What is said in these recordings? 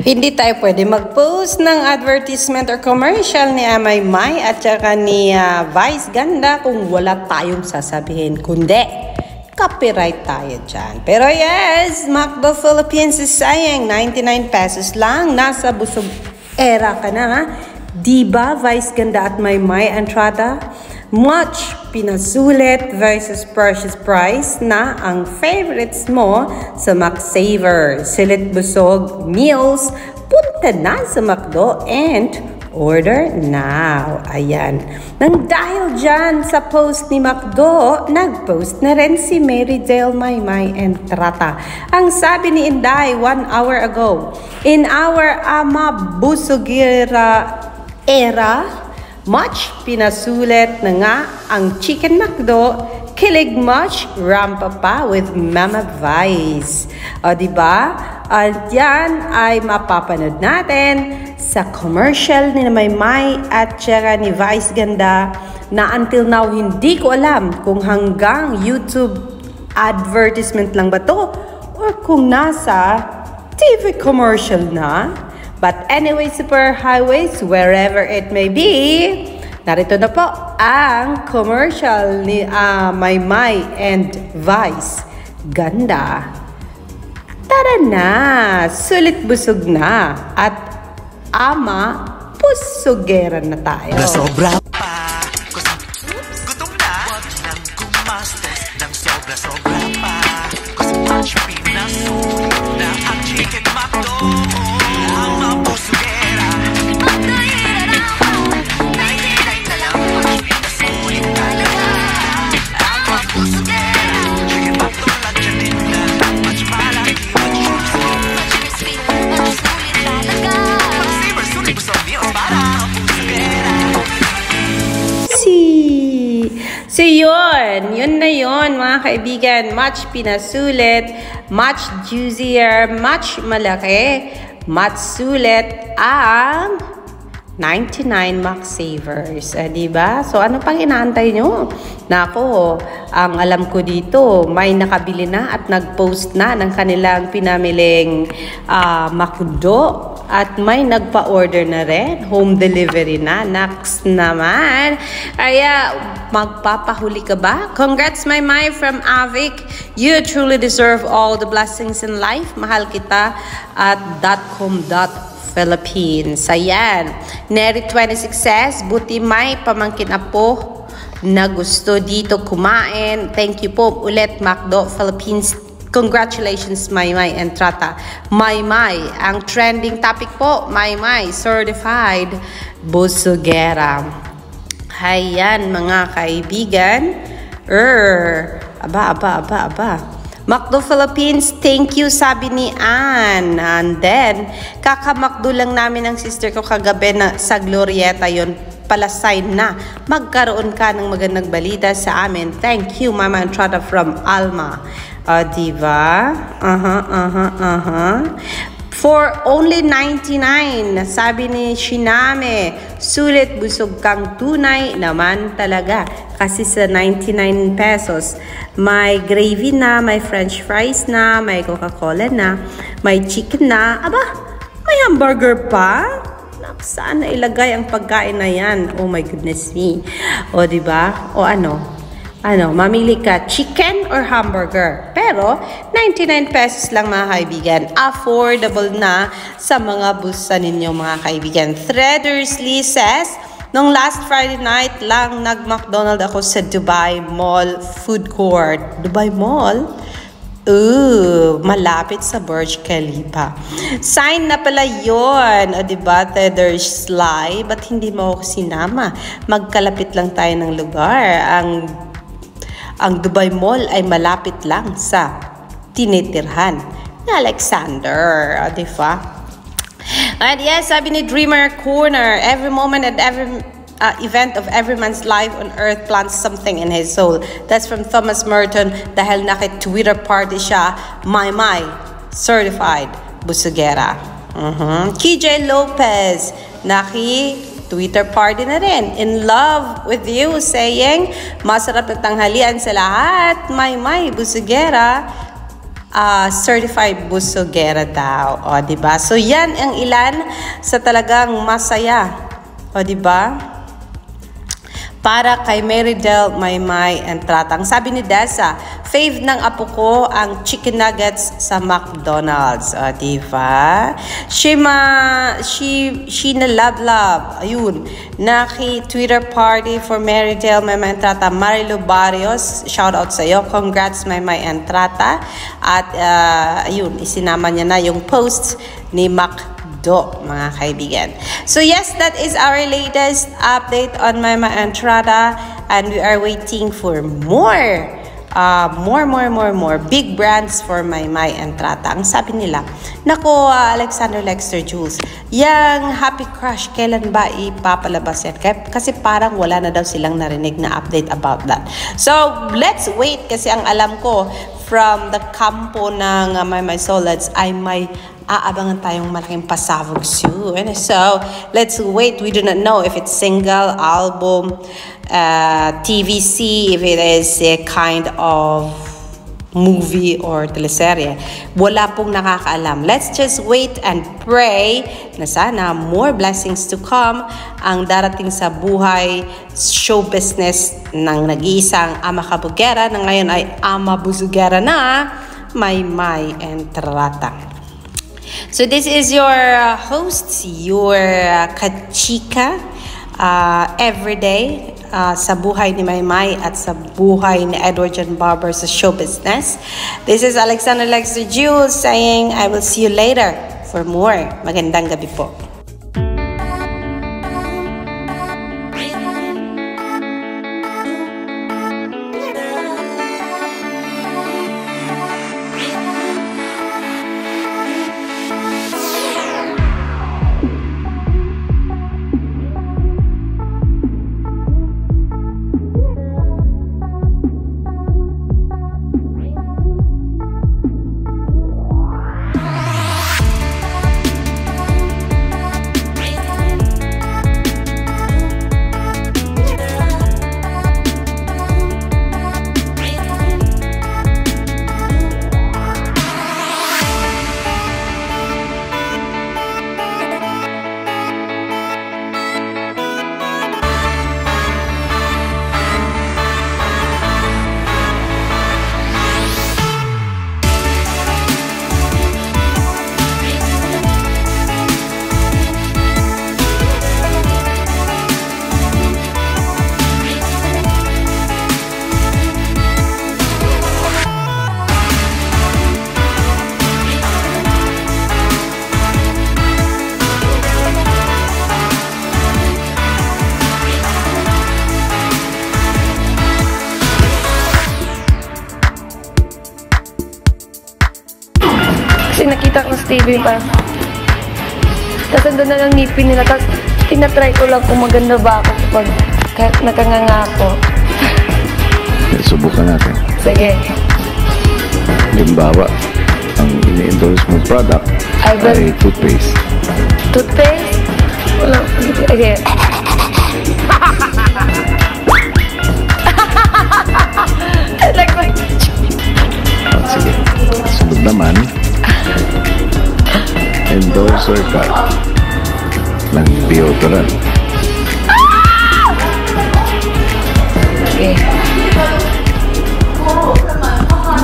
Hindi tayo pwede mag-post ng advertisement or commercial ni Maymay at saka ni Vice Ganda kung wala tayong sasabihin. Kundi, copyright tayo dyan. Pero yes, McDo Philippines is saying 99 pesos lang. Nasa busog era ka na, ha? Diba, Vice Ganda at Maymay Entrada? Much pinasulit versus purchase price na ang favorites mo sa McSaver. Sulit busog meals, punta na sa McDo and order now. Ayan. Nang dahil dyan sa post ni McDo, nag-post na rin si Mary Dale Maymay Entrata. Ang sabi ni Inday 1 hour ago, in our ama busogera era, much pinasulit na nga ang Chicken McDo, kilig much, rampa pa with Mama Vice. O diba? At yan ay mapapanood natin sa commercial ni Maymay at saka ni Vice Ganda na until now hindi ko alam kung hanggang YouTube advertisement lang ba to or kung nasa TV commercial na. But anyway, super highways, wherever it may be, narito na po ang commercial ni Maymay and Vice Ganda. Tara na, sulit busog na at ama pusugera na tayo. Sobra pa, gutom na, wag nang gumastos ng sobra-sobra pa. Kasi much pinasulit na ang Chicken McDo. So yun na yun mga kaibigan, much pinasulit, much juicier, much malaki, much sulit ang 99 McSavers. Diba? So ano pang inaantay nyo? Nako, ang alam ko dito, may nakabili na at nag-post na ng kanilang pinamiling McDo. At may nagpa-order na rin. Home delivery na. Next naman. Kaya, magpapahuli ka ba? Congrats, Maymay from Avic. You truly deserve all the blessings in life. Mahal kita at .com.philippines. Ayan. Neri 26 says, buti may pamangkin apo na gusto dito kumain. Thank you po ulit, McDo Philippines. Congratulations, Maymay Entrata. Maymay, ang trending topic po, Maymay, certified busogera. Hayan, mga kaibigan. Aba. McDo Philippines, thank you, sabi ni Ann. And then, kaka-McDo lang namin ng sister ko kagabi na sa Glorieta yon pala sign na magkaroon ka ng magandang balita sa amin. Thank you, Mama Entrata from Alma. Diba? For only 99, sabi ni Shiname, sulit busog kang tunay naman talaga. Kasi sa 99 pesos, may gravy na, may french fries na, may Coca-Cola na, may chicken na, aba, may hamburger pa? Saan na ilagay ang pagkain na yan? Oh my goodness me. O diba? O ano, mamili ka chicken or hamburger. Pero 99 pesos lang mga kaibigan. Affordable na sa mga busa ninyo mga kaibigan. Threadersley says, nung last Friday night lang nag-McDonald ako sa Dubai Mall Food Court. Dubai Mall? Malapit sa Burj Khalifa. Sign na pala yun. O diba, Threadersley? Ba't hindi mo ako sinama? Magkalapit lang tayo ng lugar. Ang Dubai Mall ay malapit lang sa tinitirhan ni Alexander. Diba? And yes, sabi ni Dreamer Corner, every moment and every event of every man's life on earth plants something in his soul. That's from Thomas Merton. Dahil naki-Twitter party siya, Maymay, certified busogera. KJ Lopez, Twitter party na rin. In love with you, saying, masarap na tanghalian sa lahat. Maymay busogera. certified busogera daw. O, diba? So, yan ang ilan sa talagang masaya. O, diba? Para kay Marydel Maymay Entrata. Ang sabi ni Dessa, fave ng apo ko ang chicken nuggets sa McDonald's. O, diba? She na love. Ayun. Naki-Twitter party for Marydel Maymay Entrata. Marilu Barrios, shout out sa iyo. Congrats Maymay Entrata. At, ayun, isinama niya na yung post ni mga kaibigan. So yes, that is our latest update on Maymay Entrata, and we are waiting for more big brands for Maymay Entrata. Ang sabi nila, nako, Alexander Lexter Jules, yang Happy Crush, kailan ba ipapalabas yan? Kasi parang wala na daw silang narinig na update about that. So let's wait, kasi ang alam ko from the kampo ng Maymay Solids ay may aabangan tayong malaking pasabog soon. So, let's wait. We do not know if it's single, album, TVC, if it is a kind of movie or teleserye. Wala pong nakakaalam. Let's just wait and pray na sana more blessings to come ang darating sa buhay show business ng nag-iisang ama kabugera na ngayon ay ama busugera na Maymay Entrata. So this is your host, your kachika, everyday sa buhay ni Maymay at sa buhay ni Edward John Barber sa show business. This is Alexander Lexter Jules saying I will see you later for more. Magandang gabi po. Kasi nakita ko sa TV pa. Tapos andun na lang ngipin nila. Tapos tinatry ko lang kung maganda ba ako kapag kahit nakanganga ako. Subukan natin. Sige. Halimbawa, ang ini-endorse mong product ay toothpaste. Toothpaste? Wala. Okay. Sige. Sunod naman, endorser card ng deodorant. Okay.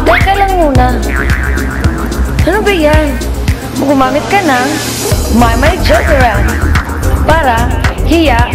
Teka lang muna. Ano ba yan? Gumamit ka ng Maymay deodorant para hiya